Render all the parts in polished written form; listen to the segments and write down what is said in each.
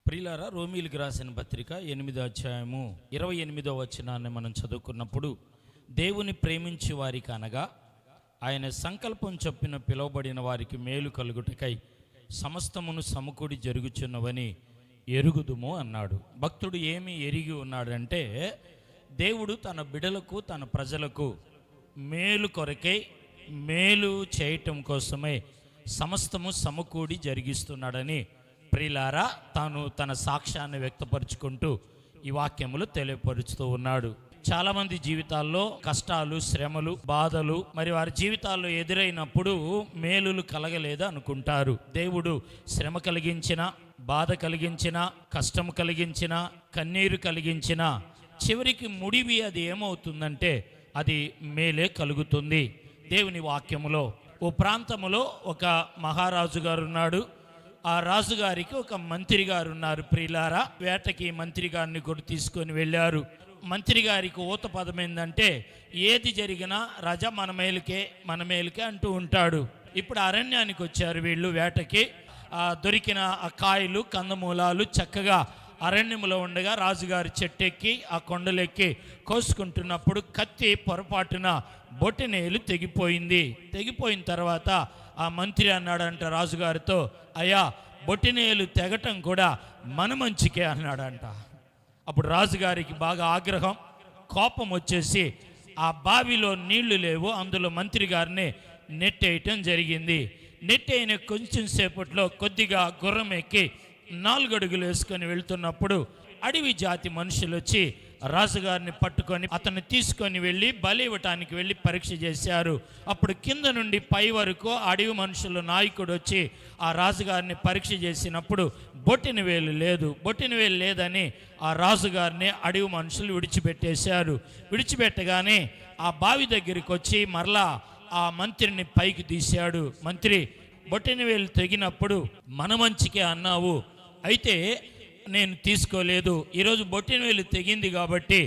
ప్రియులారా, రోమీయులకు రాసిన పత్రిక 8వ అధ్యాయము 28వ వచనాన్ని మనం చదువుకున్నప్పుడు, దేవుని ప్రేమించి వారికి అనగా ఆయన సంకల్పం చొప్పున పిలువబడిన వారికి మేలు కలుగుటకై సమస్తమును సమకూడి జరుగుచున్నవని ఎరుగుదుము అన్నాడు. భక్తుడు ఏమి ఎరిగి ఉన్నాడంటే, దేవుడు తన బిడలకు తన ప్రజలకు మేలు కొరకై మేలు చేయటం కోసమే సమస్తము సమకూడి జరిగిస్తున్నాడని ప్రియులారా తాను తన సాక్ష్యాన్ని వ్యక్తపరుచుకుంటూ ఈ వాక్యములు తెలియపరుచుతూ ఉన్నాడు. చాలామంది జీవితాల్లో కష్టాలు, శ్రమలు, బాధలు మరి వారి జీవితాల్లో ఎదురైనప్పుడు మేలులు కలగలేదు అనుకుంటారు. దేవుడు శ్రమ కలిగించిన, బాధ కలిగించిన, కష్టం కలిగించిన, కన్నీరు కలిగించిన, చివరికి ముడివి అది ఏమవుతుందంటే అది మేలే కలుగుతుంది. దేవుని వాక్యములో ఓ ప్రాంతములో ఒక మహారాజు గారు ఉన్నాడు. ఆ రాజుగారికి ఒక మంత్రి గారు ఉన్నారు. ప్రియులారా, వేటకి మంత్రి గారిని కూడా తీసుకొని వెళ్ళారు. మంత్రి గారికి ఊత పదం ఏంటంటే, ఏది జరిగినా రాజా మన మేలుకే అంటూ ఉంటాడు. ఇప్పుడు అరణ్యానికి వచ్చారు వీళ్ళు వేటకి. దొరికిన ఆ కాయలు, కందమూలాలు చక్కగా అరణ్యంలో ఉండగా రాజుగారి చెట్టెక్కి ఆ కొండలెక్కి కోసుకుంటున్నప్పుడు కత్తి పొరపాటున బొటనవేలు తెగిపోయింది. తెగిపోయిన తర్వాత ఆ మంత్రి అన్నాడంట రాజుగారితో, అయ్యా బొటనవేలు తెగటం కూడా మన మంచికే అన్నాడంట. అప్పుడు రాజుగారికి బాగా ఆగ్రహం, కోపం వచ్చేసి ఆ బావిలో నీళ్లు లేవు, అందులో మంత్రి గారిని నెట్టేయటం జరిగింది. నెట్టయిన కొంచెం సేపట్లో కొద్దిగా గుర్రం ఎక్కి 4 అడుగులు వేసుకొని వెళ్తున్నప్పుడు అడవి జాతి మనుషులు వచ్చి రాజుగారిని పట్టుకొని అతన్ని తీసుకొని వెళ్ళి బలి ఇవ్వటానికి వెళ్ళి పరీక్ష చేశారు. అప్పుడు కింద నుండి పై వరకు అడవి మనుషుల నాయకుడు వచ్చి ఆ రాజుగారిని పరీక్ష చేసినప్పుడు బొటనవేలు లేదని ఆ రాజుగారిని అడవి మనుషులు విడిచిపెట్టేశారు. విడిచిపెట్టగానే ఆ బావి దగ్గరికి వచ్చి మరలా ఆ మంత్రిని పైకి తీశాడు. మంత్రి, బొటనవేలు తెగినప్పుడు మన మంచికే అన్నావు, అయితే నేను తీసుకోలేదు. ఈరోజు బొటనవేలు తెగింది కాబట్టి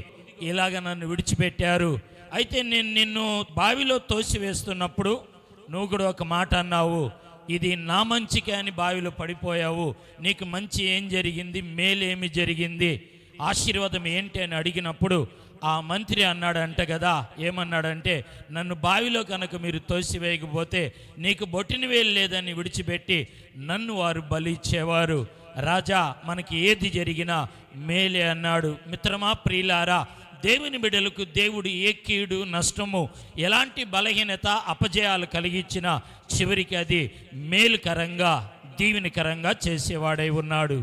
ఇలాగ నన్ను విడిచిపెట్టారు. అయితే నేను నిన్ను బావిలో తోసివేస్తున్నప్పుడు నువ్వు కూడా ఒక మాట అన్నావు, ఇది నా మంచికే అని బావిలో పడిపోయావు. నీకు మంచి ఏం జరిగింది, మేలేమి జరిగింది, ఆశీర్వాదం ఏంటి అని అడిగినప్పుడు ఆ మంత్రి అన్నాడంట కదా, ఏమన్నాడంటే, నన్ను బావిలో కనుక మీరు తోసివేయకపోతే నీకు బొటనవేలు లేదని విడిచిపెట్టి నన్ను వారు బలి ఇచ్చేవారు. రాజా, మనకి ఏది జరిగినా మేలే అన్నాడు. మిత్రమా, ప్రియులారా, దేవుని బిడ్డలకు దేవుడు ఏ కీడు, నష్టము, ఎలాంటి బలహీనత, అపజయాలు కలిగించినా చివరికి అది మేలుకరంగా, దీవెనకరంగా చేసేవాడై ఉన్నాడు.